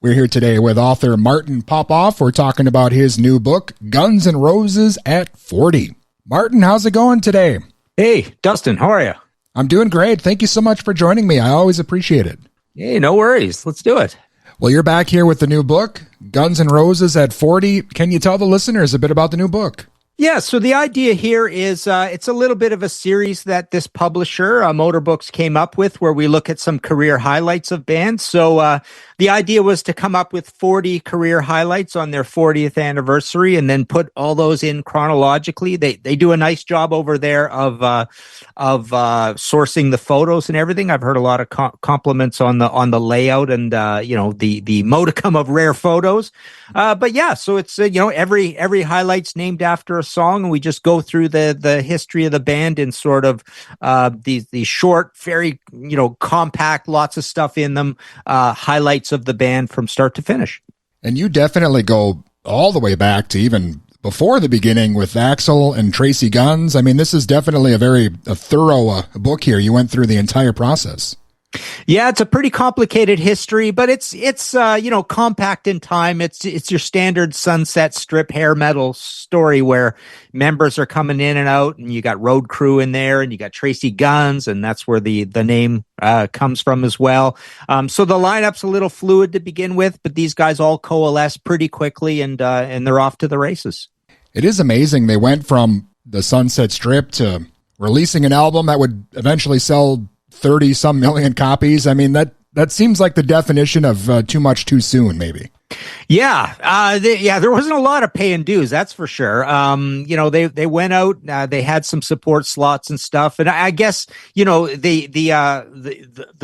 We're here today with author Martin Popoff. We're talking about his new book, Guns N' Roses at 40. Martin, how's it going today? Hey, Dustin, how are you? I'm doing great. Thank you so much for joining me. I always appreciate it. Hey, no worries. Let's do it. Well, you're back here with the new book, Guns N' Roses at 40. Can you tell the listeners a bit about the new book? Yeah, so the idea here is it's a little bit of a series that this publisher, Motorbooks, came up with where we look at some career highlights of bands. So the idea was to come up with 40 career highlights on their 40th anniversary and then put all those in chronologically. They do a nice job over there of sourcing the photos and everything. I've heard a lot of compliments on the layout and the modicum of rare photos. But yeah, so it's every highlight's named after a song, and we just go through the history of the band in sort of these short, very compact, lots of stuff in them, highlights of the band from start to finish. And you definitely go all the way back to even before the beginning with Axl and Tracy Guns. I mean, this is definitely a thorough book here. You went through the entire process. Yeah, it's a pretty complicated history, but it's compact in time. It's your standard Sunset Strip hair metal story where members are coming in and out, and you got Road Crew in there, and you got Tracy Guns, and that's where the name comes from as well. So the lineup's a little fluid to begin with, but these guys all coalesce pretty quickly, and they're off to the races. It is amazing. They went from the Sunset Strip to releasing an album that would eventually sell 30-some million copies. I mean, that seems like the definition of too much too soon, maybe. Yeah. There wasn't a lot of paying dues, that's for sure. They went out, they had some support slots and stuff. And I guess, the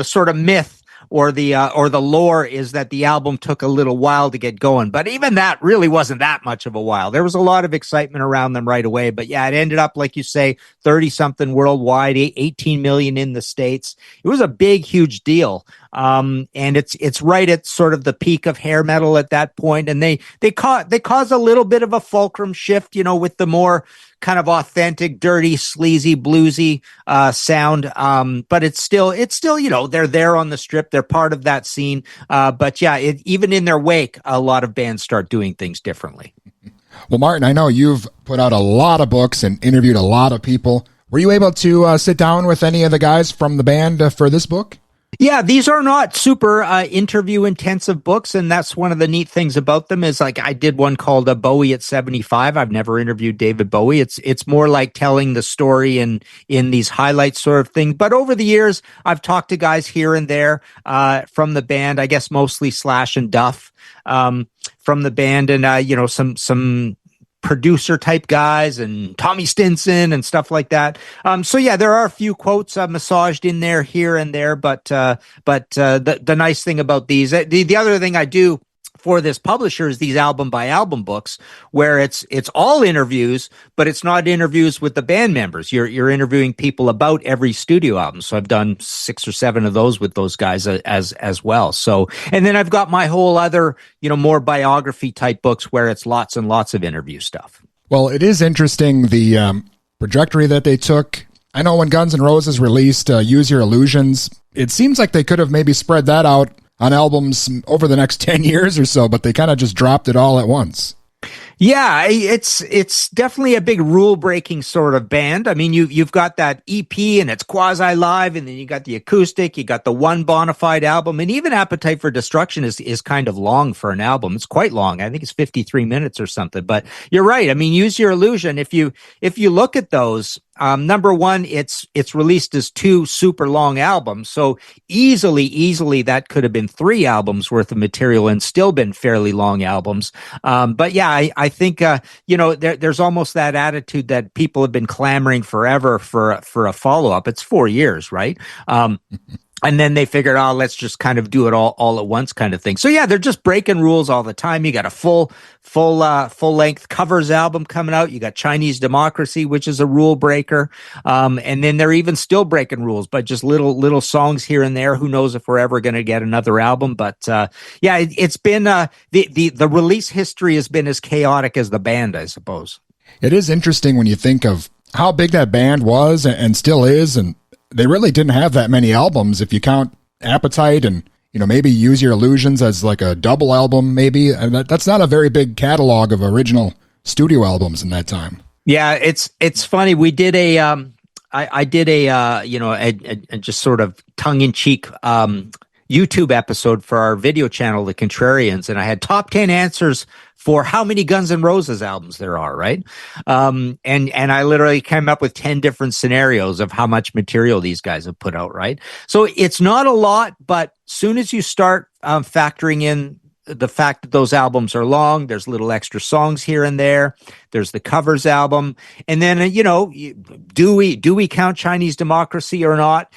sort of myth or the lore is that the album took a little while to get going, but even that really wasn't that much of a while. There was a lot of excitement around them right away, but yeah, it ended up, like you say, 30 something worldwide, 18 million in the States. It was a big, huge deal. And it's right at sort of the peak of hair metal at that point. And they cause a little bit of a fulcrum shift, with the more kind of authentic, dirty, sleazy, bluesy sound. But it's still, they're there on the Strip. They're part of that scene. But yeah, even in their wake, a lot of bands start doing things differently. Well, Martin, I know you've put out a lot of books and interviewed a lot of people. Were you able to sit down with any of the guys from the band for this book? Yeah, these are not super interview intensive books, and that's one of the neat things about them is like I did one called Bowie at 75. I've never interviewed David Bowie. It's more like telling the story in these highlights sort of thing. But over the years, I've talked to guys here and there from the band, I guess mostly Slash and Duff from the band, and some producer type guys and Tommy Stinson and stuff like that. So yeah, there are a few quotes massaged in there here and there, but the nice thing about these, the other thing I do for this publisher is these album by album books where it's all interviews, but it's not interviews with the band members. You're interviewing people about every studio album. So I've done 6 or 7 of those with those guys as well. So, and then I've got my whole other, more biography type books where it's lots and lots of interview stuff. Well, it is interesting the trajectory that they took. I know when Guns N' Roses released Use Your Illusions, it seems like they could have maybe spread that out on albums over the next 10 years or so, but they kind of just dropped it all at once. Yeah, it's definitely a big rule-breaking sort of band. I mean, you've got that EP and it's quasi-live, and then you got the acoustic, you got the one bona fide album, and even Appetite for Destruction is kind of long for an album. It's quite long. I think it's 53 minutes or something. But you're right. I mean, Use Your Illusion. If you look at those, number one, it's released as 2 super long albums. So easily that could have been 3 albums worth of material and still been fairly long albums. But yeah, I think, there's almost that attitude that people have been clamoring forever for a follow-up. It's 4 years, right? And then they figured, let's just kind of do it all at once kind of thing. So yeah, they're just breaking rules all the time. You got a full length covers album coming out. You got Chinese Democracy, which is a rule breaker. And then they're even still breaking rules by just little songs here and there. Who knows if we're ever going to get another album? But yeah, it's been the release history has been as chaotic as the band, I suppose. It is interesting when you think of how big that band was and still is, and they really didn't have that many albums if you count Appetite and maybe Use Your Illusions as like a double album, maybe. And that's not a very big catalog of original studio albums in that time. Yeah, it's funny. We did I did a just sort of tongue in cheek YouTube episode for our video channel, The Contrarians, and I had top 10 answers for how many Guns N' Roses albums there are, right? And I literally came up with 10 different scenarios of how much material these guys have put out, right? So it's not a lot, but soon as you start factoring in the fact that those albums are long, there's little extra songs here and there. There's the covers album. And then, do we count Chinese Democracy or not?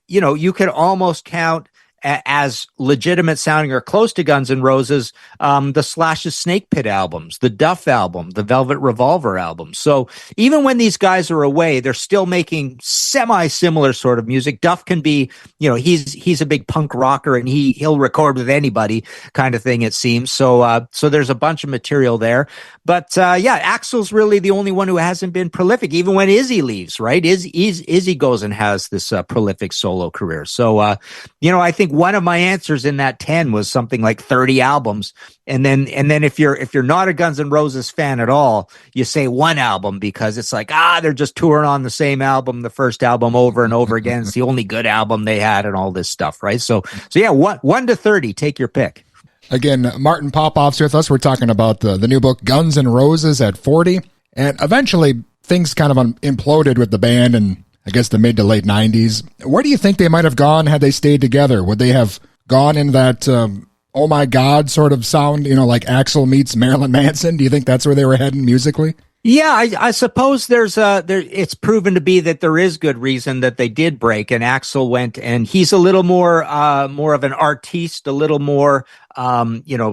You could almost count as legitimate sounding or close to Guns N' Roses, the Slash's Snake Pit albums, the Duff album, the Velvet Revolver album. So even when these guys are away, they're still making semi-similar sort of music. Duff can be, he's a big punk rocker and he'll record with anybody kind of thing, it seems. So there's a bunch of material there. But Axl's really the only one who hasn't been prolific, even when Izzy leaves, right? Izzy goes and has this prolific solo career. So, I think one of my answers in that 10 was something like 30 albums. And then if you're not a Guns N' Roses fan at all, you say one album because it's like, they're just touring on the same album, the first album over and over again. It's the only good album they had and all this stuff, right? So yeah, 1 to 30, take your pick. Again, Martin Popoff's with us. We're talking about the new book, Guns N' Roses at 40. And eventually things kind of imploded with the band and I guess the mid to late 90s. Where do you think they might have gone had they stayed together? Would they have gone in that, oh my God sort of sound, like Axl meets Marilyn Manson? Do you think that's where they were heading musically? Yeah, I suppose it's proven to be that there is good reason that they did break, and Axl went, and he's a little more of an artiste, a little more,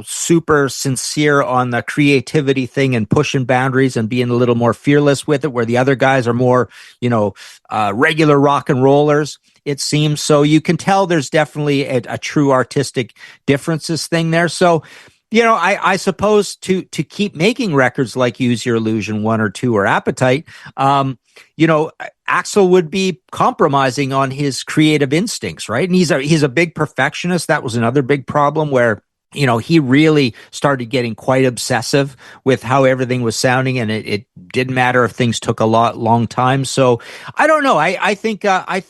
super sincere on the creativity thing and pushing boundaries and being a little more fearless with it, where the other guys are more, regular rock and rollers, it seems. So you can tell there's definitely a true artistic differences thing there. So, I suppose to keep making records like Use Your Illusion 1 or 2 or Appetite, Axl would be compromising on his creative instincts, right? And he's a big perfectionist. That was another big problem where, he really started getting quite obsessive with how everything was sounding, and it didn't matter if things took a long time. So I don't know. I think I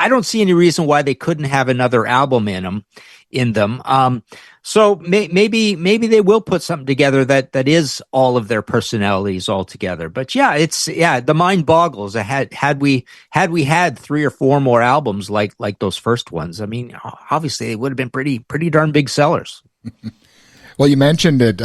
don't see any reason why they couldn't have another album in them. So maybe they will put something together that is all of their personalities all together. But the mind boggles. Had we had 3 or 4 more albums like those first ones, I mean, obviously they would have been pretty darn big sellers. Well, you mentioned it,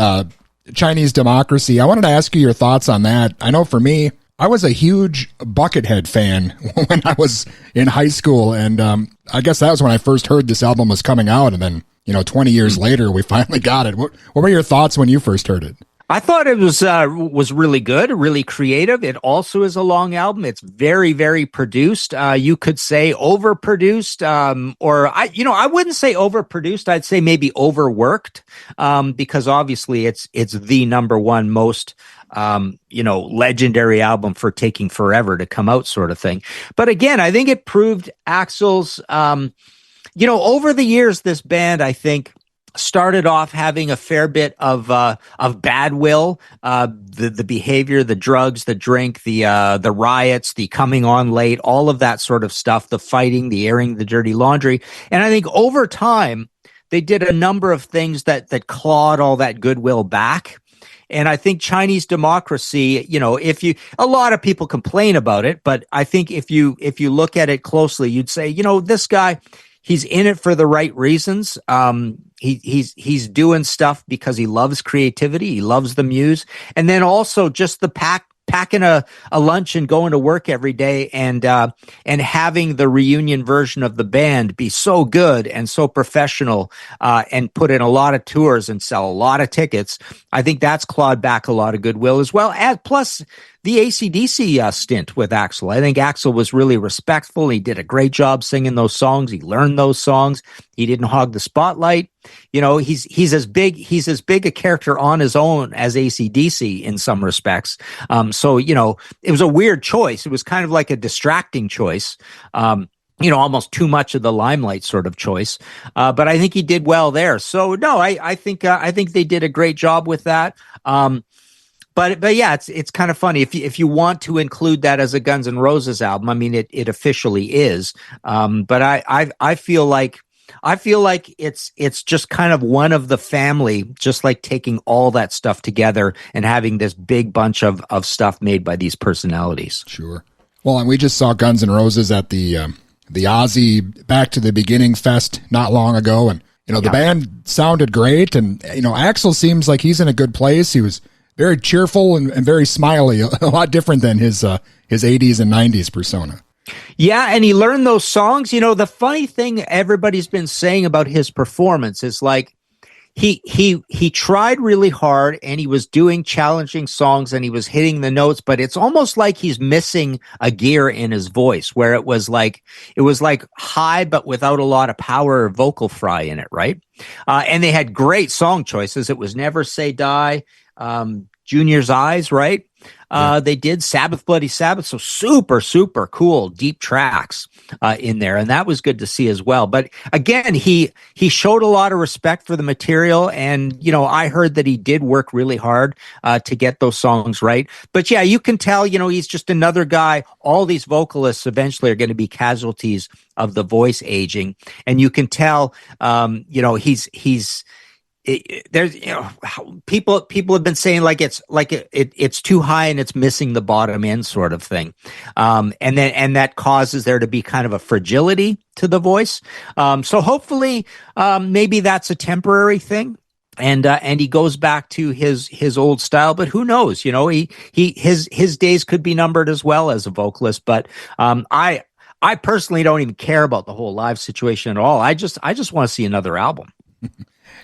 Chinese Democracy. I wanted to ask you your thoughts on that. I know for me, I was a huge Buckethead fan when I was in high school, and I guess that was when I first heard this album was coming out, and then 20 years later, we finally got it. What were your thoughts when you first heard it? I thought it was really good, really creative. It also is a long album. It's very, very produced. You could say overproduced, I wouldn't say overproduced. I'd say maybe overworked, because obviously it's the number one most legendary album for taking forever to come out, sort of thing. But again, I think it proved Axl's. Over the years, this band, I think, started off having a fair bit of bad will, the behavior, the drugs, the drink, the riots, the coming on late, all of that sort of stuff, the fighting, the airing, the dirty laundry. And I think over time, they did a number of things that clawed all that goodwill back. And I think Chinese Democracy, a lot of people complain about it, but I think if you look at it closely, you'd say, this guy, he's in it for the right reasons. He's doing stuff because he loves creativity. He loves the muse. And then also just the packing a lunch and going to work every day and having the reunion version of the band be so good and so professional, and put in a lot of tours and sell a lot of tickets. I think that's clawed back a lot of goodwill as well. Plus the AC/DC stint with Axl. I think Axl was really respectful. He did a great job singing those songs. He learned those songs. He didn't hog the spotlight. He's as big a character on his own as AC/DC in some respects. So it was a weird choice. It was kind of like a distracting choice. almost too much of the limelight sort of choice. But I think he did well there. So no, I think they did a great job with that. But yeah, it's kind of funny if you want to include that as a Guns N' Roses album. I mean, it officially is. But I feel like it's just kind of one of the family, just like taking all that stuff together and having this big bunch of stuff made by these personalities. Sure. Well, and we just saw Guns N' Roses at the Aussie Back to the Beginning Fest not long ago, and the band sounded great, and Axl seems like he's in a good place. He was very cheerful and very smiley, a lot different than his 80s and 90s persona. Yeah, and he learned those songs. The funny thing everybody's been saying about his performance is like he tried really hard and he was doing challenging songs and he was hitting the notes, but it's almost like he's missing a gear in his voice where it was like high but without a lot of power or vocal fry in it, right? And they had great song choices. It was Never Say Die, Junior's Eyes, right? They did Sabbath Bloody Sabbath, so super, super cool, deep tracks in there, and that was good to see as well. But again, he showed a lot of respect for the material, and I heard that he did work really hard to get those songs right. But yeah, you can tell, he's just another guy. All these vocalists eventually are going to be casualties of the voice aging, and you can tell, he's. There's people have been saying it's too high and it's missing the bottom end sort of thing, and that causes there to be kind of a fragility to the voice. So hopefully maybe that's a temporary thing. And he goes back to his old style, but who knows? His days could be numbered as well as a vocalist. But I personally don't even care about the whole live situation at all. I just want to see another album.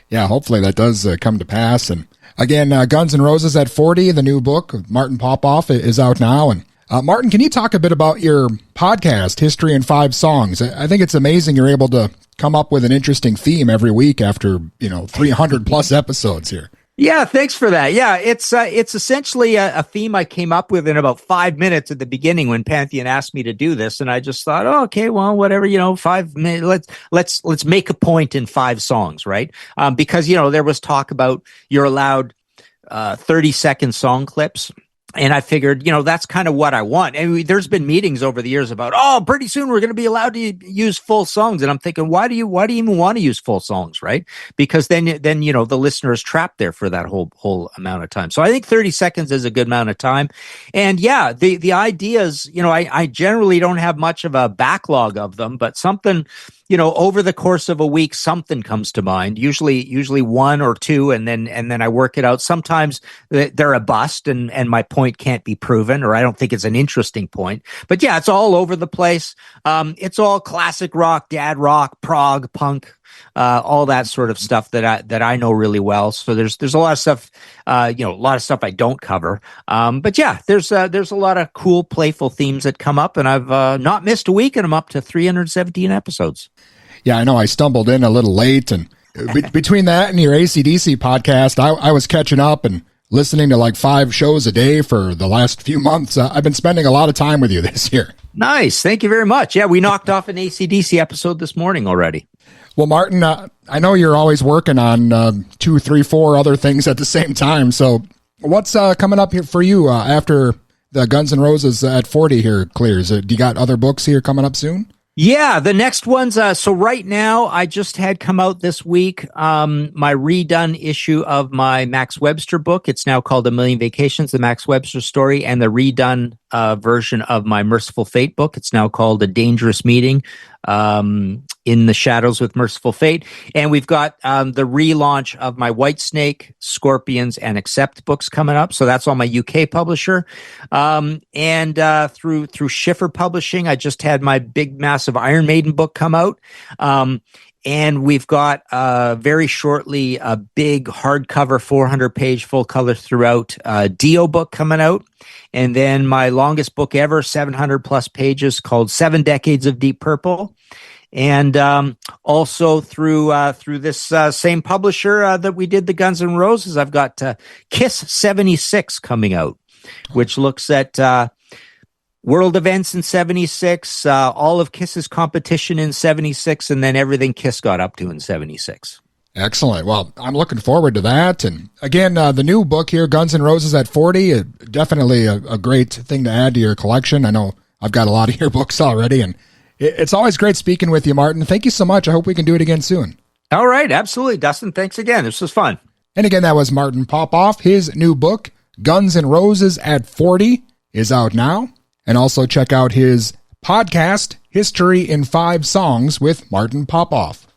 Yeah, hopefully that does come to pass. And again, Guns N' Roses at 40, the new book of Martin Popoff is out now. And Martin, can you talk a bit about your podcast, History in 5 Songs? I think it's amazing you're able to come up with an interesting theme every week after 300 plus episodes here. Yeah, thanks for that. Yeah, it's essentially a theme I came up with in about 5 minutes at the beginning when Pantheon asked me to do this, and I just thought, oh, okay, well, whatever, 5 minutes. Let's make a point in 5 songs, right? Because there was talk about you're allowed 30-second song clips. And I figured, that's kind of what I want. And there's been meetings over the years about, pretty soon we're going to be allowed to use full songs. And I'm thinking, why do you even want to use full songs, right? Because then the listener is trapped there for that whole amount of time. So I think 30 seconds is a good amount of time. And yeah, the ideas, I generally don't have much of a backlog of them, but something, over the course of a week, something comes to mind, usually 1 or 2, and then I work it out. Sometimes they're a bust and my point can't be proven, or I don't think it's an interesting point. But yeah, it's all over the place. It's all classic rock, dad rock, prog, punk, all that sort of stuff that I know really well. So there's a lot of stuff, a lot of stuff I don't cover. But yeah, there's a lot of cool, playful themes that come up, and I've not missed a week, and I'm up to 317 episodes. Yeah, I know I stumbled in a little late, and between that and your AC/DC podcast, I was catching up and listening to like 5 shows a day for the last few months. I've been spending a lot of time with you this year. Nice. Thank you very much. Yeah, we knocked off an AC/DC episode this morning already. Well, Martin, I know you're always working on 2, 3, 4 other things at the same time. So what's coming up here for you after the Guns N' Roses at 40 here clears? Do you got other books here coming up soon? Yeah, the next ones. So right now, I just had come out this week my redone issue of my Max Webster book. It's now called A Million Vacations, the Max Webster story, and the redone version of my Merciful Fate book. It's now called A Dangerous Meeting, In the Shadows with Merciful Fate. And we've got the relaunch of my Whitesnake, Scorpions, and Accept books coming up. So that's on my UK publisher. And through Schiffer Publishing, I just had my big, massive Iron Maiden book come out. And we've got very shortly a big hardcover 400-page full color throughout Dio book coming out. And then my longest book ever, 700-plus pages, called 7 Decades of Deep Purple. And also through this same publisher that we did the Guns N' Roses, I've got Kiss 76 coming out, which looks at World events in 76, all of Kiss's competition in 76, and then everything Kiss got up to in 76. Excellent. Well, I'm looking forward to that. And again, the new book here, Guns N' Roses at 40, definitely a great thing to add to your collection. I know I've got a lot of your books already, and it's always great speaking with you, Martin. Thank you so much. I hope we can do it again soon. All right. Absolutely. Dustin, thanks again. This was fun. And again, that was Martin Popoff. His new book, Guns N' Roses at 40, is out now. And also check out his podcast, History in 5 Songs with Martin Popoff.